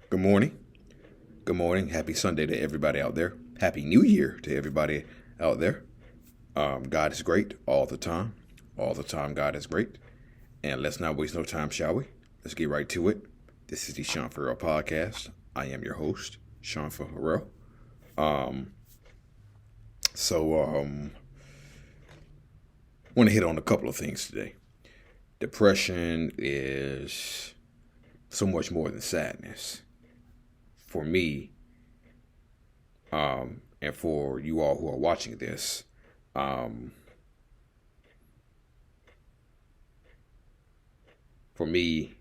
Good morning. Good morning. Happy Sunday to everybody out there. Happy New Year to everybody out there. God is great all the time. All the time, God is great. And let's not waste no time, shall we? Let's get right to it. This is the Sean Ferrell podcast. I am your host, Sean Ferrell. Um, so, want to hit on a couple of things today. Depression is so much more than sadness. For me, and for you all who are watching this, um, for me,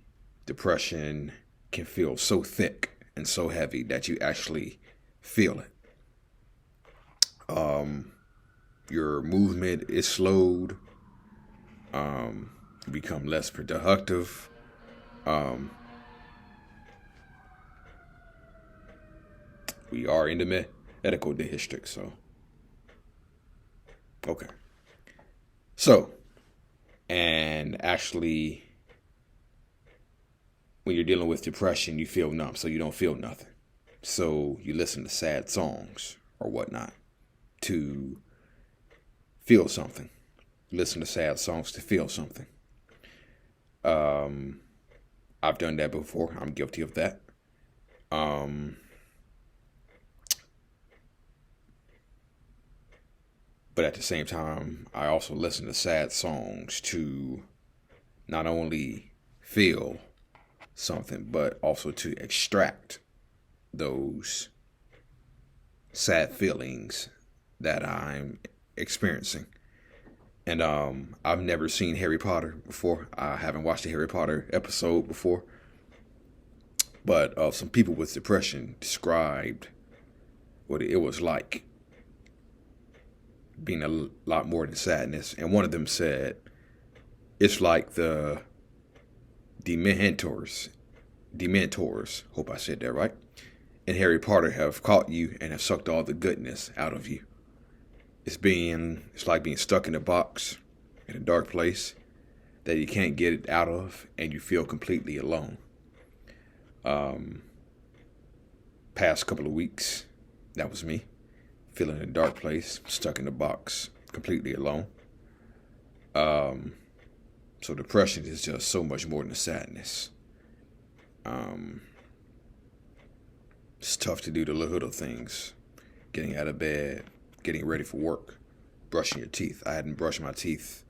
depression can feel so thick and so heavy that you actually feel it. Um, your movement is slowed. You become less productive. Um, we are in the medical district, so okay. So, and actually, when you're dealing with depression, you feel numb, so you don't feel nothing. So you listen to sad songs or whatnot to feel something. Listen to sad songs to feel something. Um, I've done that before. I'm guilty of that. Um, but at the same time, I also listen to sad songs to not only feel something, but also to extract those sad feelings that I'm experiencing. And I've never seen Harry Potter before. I haven't watched a Harry Potter episode before. But some people with depression described what it was like being a lot more than sadness. And one of them said, it's like the Dementors, hope I said that right, and Harry Potter have caught you and have sucked all the goodness out of you. It's like being stuck in a box in a dark place that you can't get it out of, and you feel completely alone. Um, Past couple of weeks, that was me, feeling in a dark place, stuck in a box, completely alone. Um, so depression is just so much more than sadness. Um, it's tough to do the little things, getting out of bed, getting ready for work, brushing your teeth. I hadn't brushed my teeth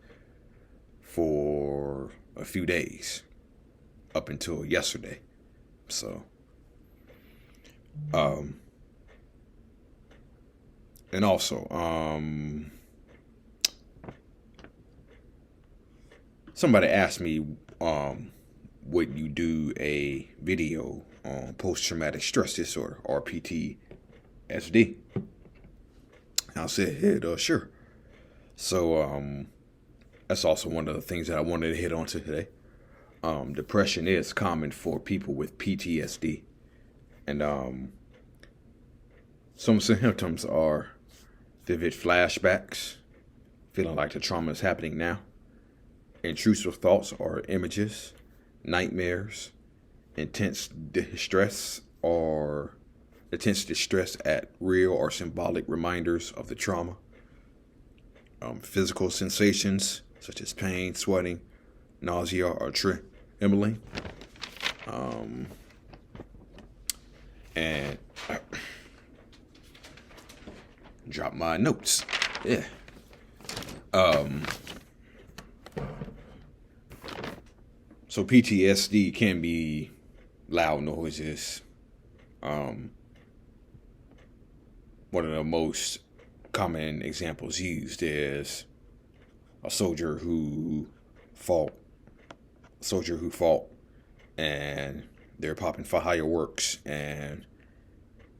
for a few days, up until yesterday. So, um, and also, somebody asked me, would you do a video on post-traumatic stress disorder or PTSD? I said, yeah, sure. So, that's also one of the things that I wanted to hit on today. Depression is common for people with PTSD. And some symptoms are vivid flashbacks, feeling like the trauma is happening now, intrusive thoughts or images, nightmares, intense distress at real or symbolic reminders of the trauma, physical sensations such as pain, sweating, nausea, or trembling, um, and drop my notes. Yeah. Um, so PTSD can be loud noises. One of the most common examples used is a soldier who fought, and they're popping fireworks, and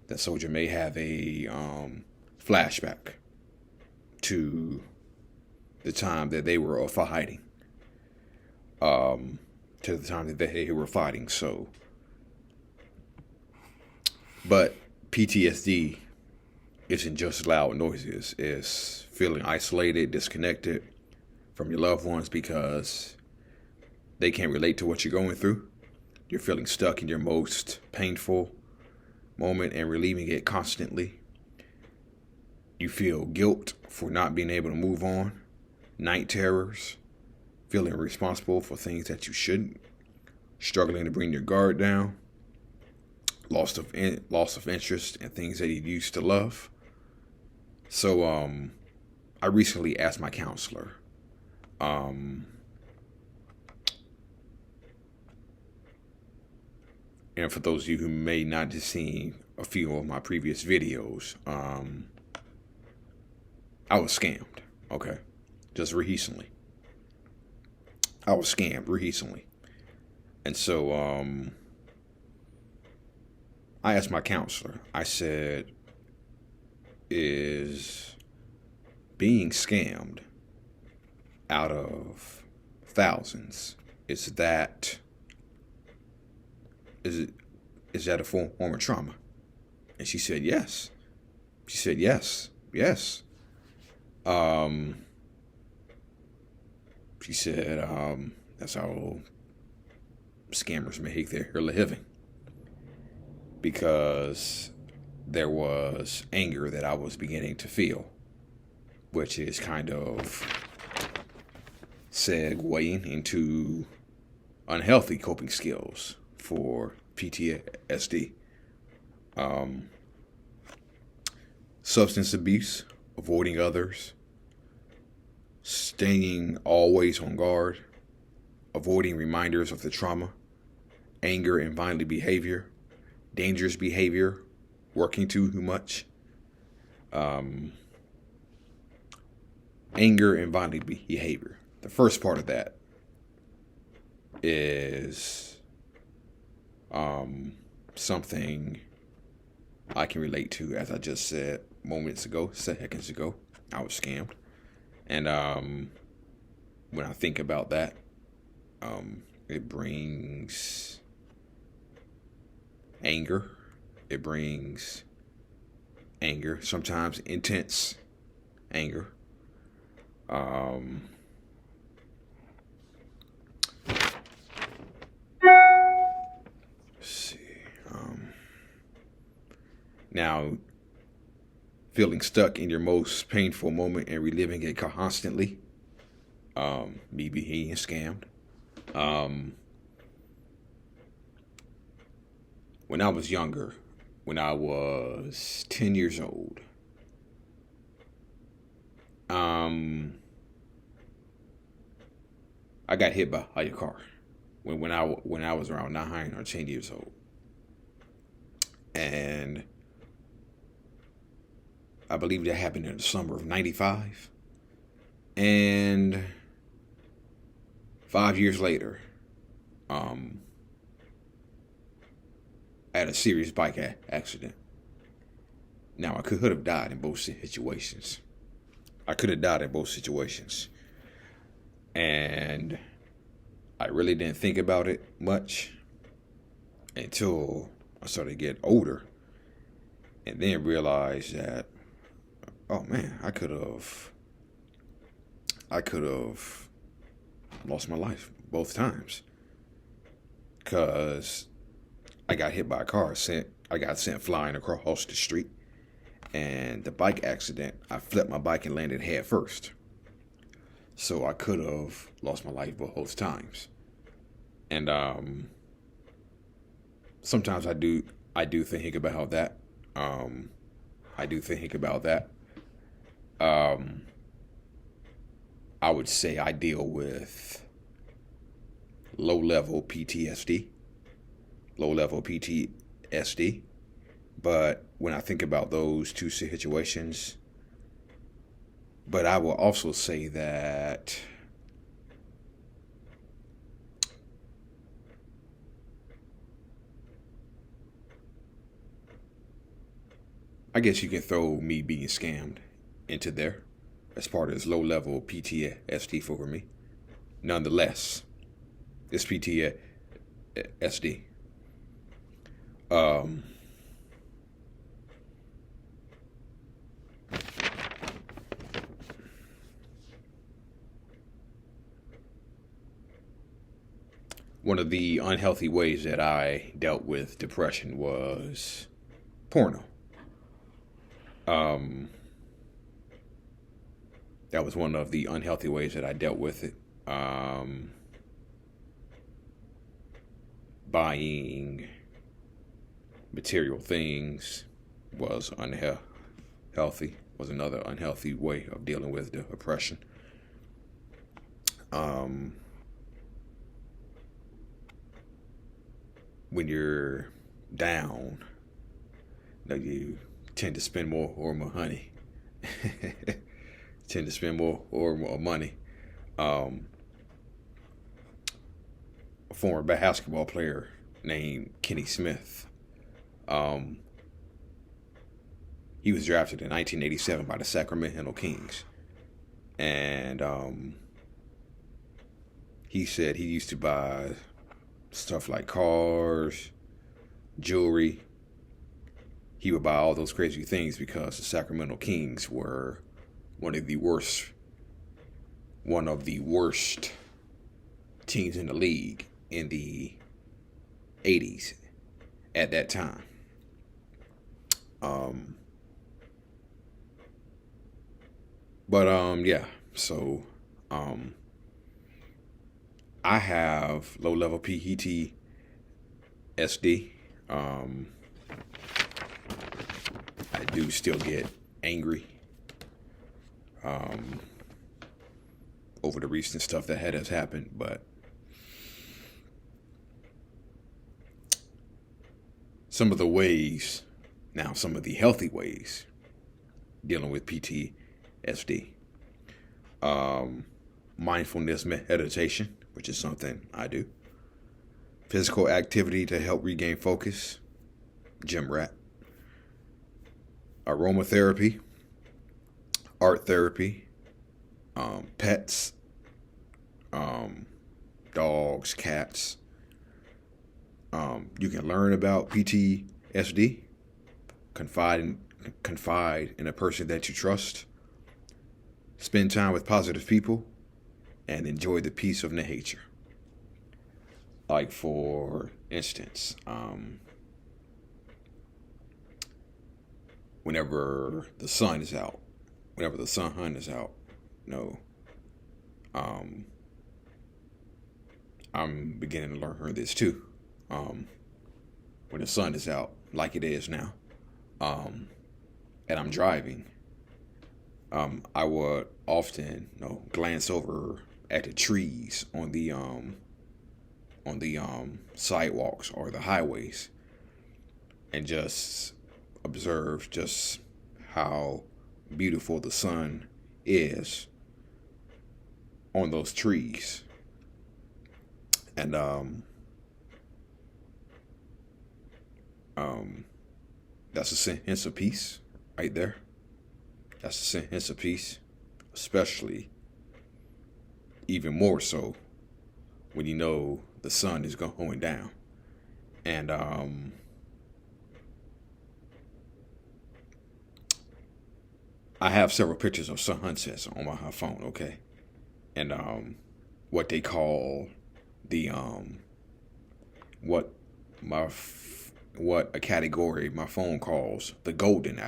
that soldier may have a flashback to the time that they were fighting, to the time that they were fighting. So, but PTSD isn't just loud noises. It's feeling isolated, disconnected from your loved ones because they can't relate to what you're going through. You're feeling stuck in your most painful moment and relieving it constantly. You feel guilt for not being able to move on, night terrors, feeling responsible for things that you shouldn't, struggling to bring your guard down, loss of interest in things that you used to love. So I recently asked my counselor, and for those of you who may not have seen a few of my previous videos, I was scammed. Okay, just recently. I was scammed recently, and so I asked my counselor. I said, "Is being scammed out of thousands, is that a form of trauma?" And she said yes. She said yes. She said that's how scammers make their living, because there was anger that I was beginning to feel, which is kind of segueing into unhealthy coping skills for PTSD. Substance abuse, avoiding others, staying always on guard, avoiding reminders of the trauma, anger and violent behavior, dangerous behavior, working too much, anger and violent behavior. The first part of that is something I can relate to. As I just said seconds ago, I was scammed. And when I think about that, it brings anger. It brings anger, sometimes intense anger. Let's see. Now, feeling stuck in your most painful moment and reliving it constantly. Me being scammed. When I was younger, when I was 10 years old, I got hit by a car when I was around 9 or 10 years old, and I believe that happened in the summer of '95, and 5 years later, I had a serious bike accident. Now, I could have died in both situations. And I really didn't think about it much until I started to get older, and then realized that, oh man, I could have lost my life both times, because I got hit by a car. I got sent flying across the street, and the bike accident, I flipped my bike and landed head first. So I could have lost my life both times. And sometimes I do think about that. I would say I deal with low-level PTSD. But when I think about those two situations, but I will also say that I guess you can throw me being scammed into there as part of this low-level PTSD for me. Nonetheless, it's PTSD. One of the unhealthy ways that I dealt with depression was porno. That was one of the unhealthy ways that I dealt with it. Buying material things was unhealthy, was another unhealthy way of dealing with the depression. When you're down, you tend to spend more money. Tend to spend more money. A former basketball player named Kenny Smith. He was drafted in 1987 by the Sacramento Kings, and he said he used to buy stuff like cars, jewelry. He would buy all those crazy things because the Sacramento Kings were one of the worst teams in the league in the 80s at that time. Yeah, so I have low-level PTSD. I do still get angry over the recent stuff that has happened, but some of the healthy ways dealing with PTSD. Mindfulness meditation, which is something I do. Physical activity to help regain focus, gym rat. Aromatherapy, art therapy, pets, dogs, cats. You can learn about PTSD, confide in a person that you trust, spend time with positive people, and enjoy the peace of nature. Like, for instance, whenever the sun is out, I'm beginning to learn this too. When the sun is out, like it is now, and I'm driving, I would often, glance over at the trees on the sidewalks or the highways, and just observe just how beautiful the sun is on those trees. And that's a sense of peace right there. That's a sense of peace, especially even more so when you know the sun is going down. And I have several pictures of sunsets on my phone, okay? And what they call the what a category my phone calls the golden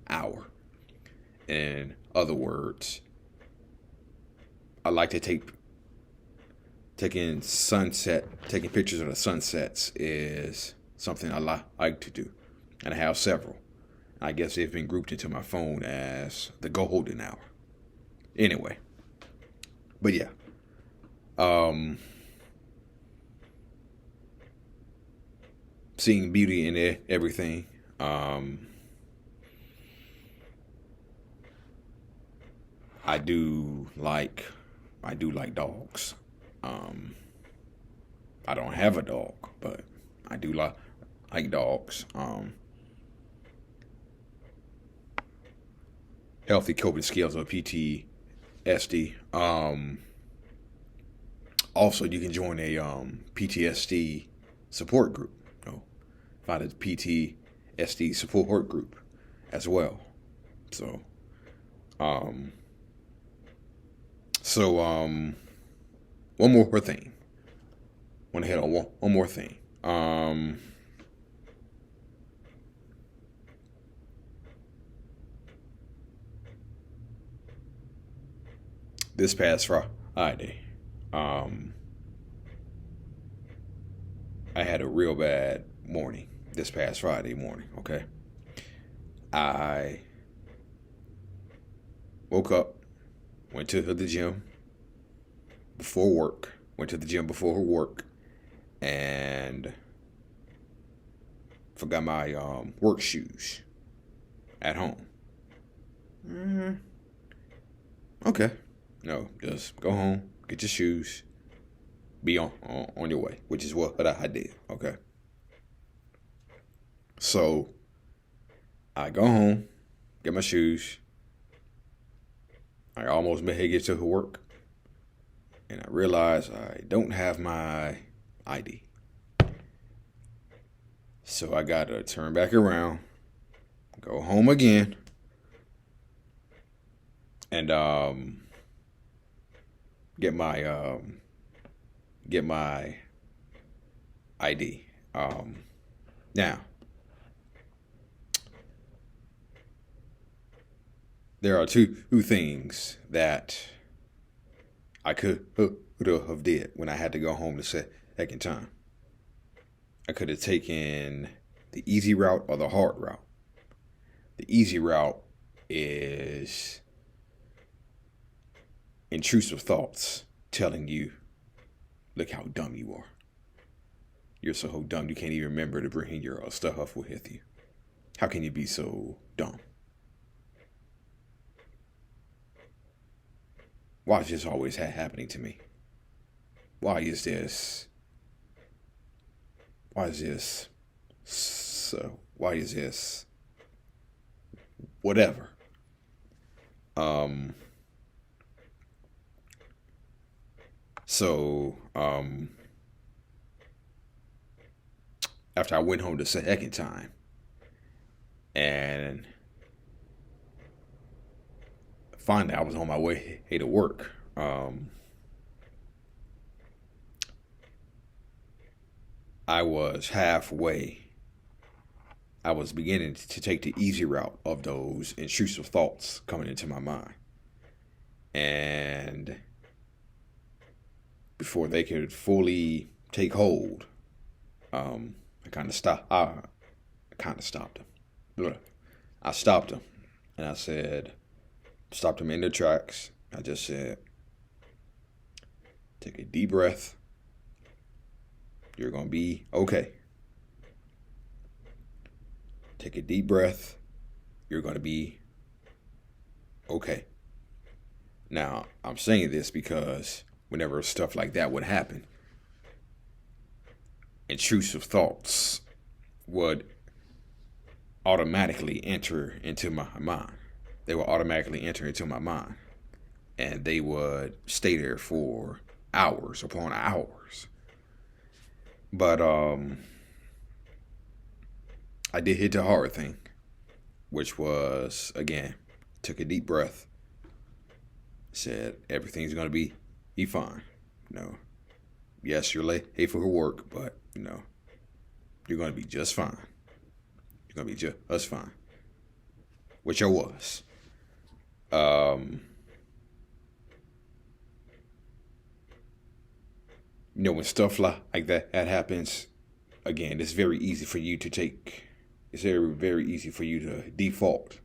hour. In other words, I like to taking pictures of the sunsets is something I like to do, and I have several. I guess they've been grouped into my phone as the golden hour. Anyway, but yeah, seeing beauty in everything. I do like dogs. I don't have a dog, but I do like dogs. Healthy coping skills of PTSD. Also, you can join a PTSD support group. Find a PTSD support group as well. So, one more thing. Want to hit on one more thing. This past Friday, I had a real bad morning. This past Friday morning, okay? I woke up, went to the gym before work, and forgot my work shoes at home. Okay. No, just go home, get your shoes, be on your way, which is what I did. Okay. So I go home, get my shoes. I almost made it to work, and I realize I don't have my ID. So I gotta turn back around, go home again, and get my ID. Now, there are two things that I could have did when I had to go home the second time. I could have taken the easy route or the hard route. The easy route is intrusive thoughts telling you, look how dumb you are. You're so dumb you can't even remember to bring your stuff with you. How can you be so dumb? Why is this always happening to me? Why is this so? Why is this whatever? So after I went home the second time, and finally I was on my way to work, I was halfway. I was beginning to take the easy route of those intrusive thoughts coming into my mind. And before they could fully take hold, I kind of stopped. I stopped them. I stopped them, and I said, stopped them in their tracks. I just said, take a deep breath. You're gonna be okay. Take a deep breath. You're gonna be okay. Now, I'm saying this because whenever stuff like that would happen, intrusive thoughts would automatically enter into my mind. They would automatically enter into my mind. And they would stay there for hours upon hours. But I did hit the hard thing, which was, again, took a deep breath, said everything's going to be fine. Yes, you're late for work, but, you're going to be just fine. You're going to be just fine. Which I was. When stuff like that happens, again, it's very easy for you to take. It's very easy for you to default.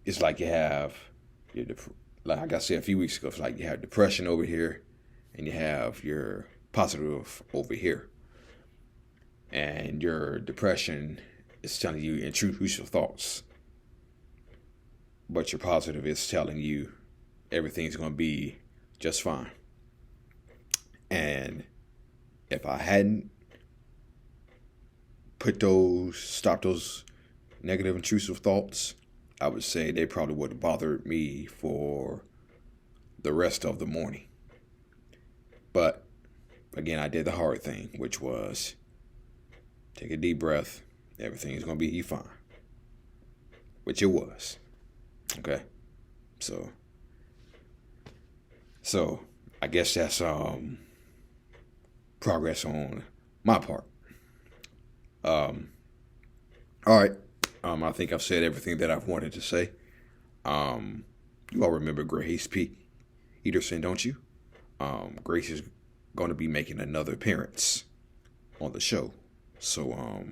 It's like you have, like I said a few weeks ago, it's like you have depression over here, and you have your positive over here, and your depression is telling you intrusive thoughts, but your positive is telling you everything's going to be just fine. And if I hadn't stopped those negative intrusive thoughts, I would say they probably would have bothered me for the rest of the morning. But again, I did the hard thing, which was take a deep breath. Everything's going to be fine. Which it was. Okay. So I guess that's progress on my part. All right. I think I've said everything that I've wanted to say. You all remember Grace Peterson, don't you? Grace is going to be making another appearance on the show. So,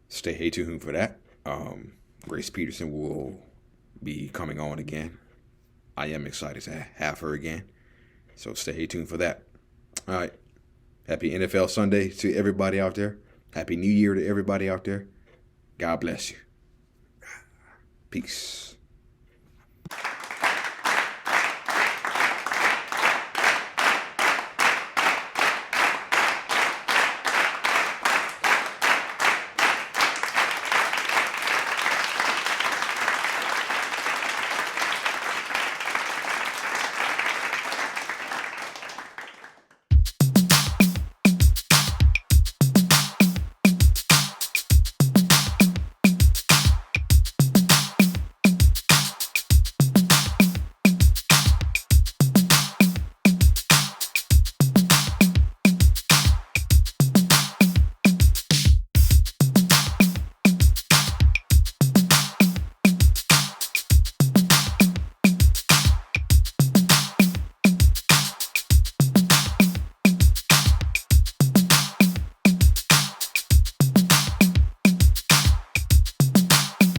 stay tuned for that. Grace Peterson will be coming on again. I am excited to have her again. So stay tuned for that. All right. Happy NFL Sunday to everybody out there. Happy New Year to everybody out there. God bless you. Peace.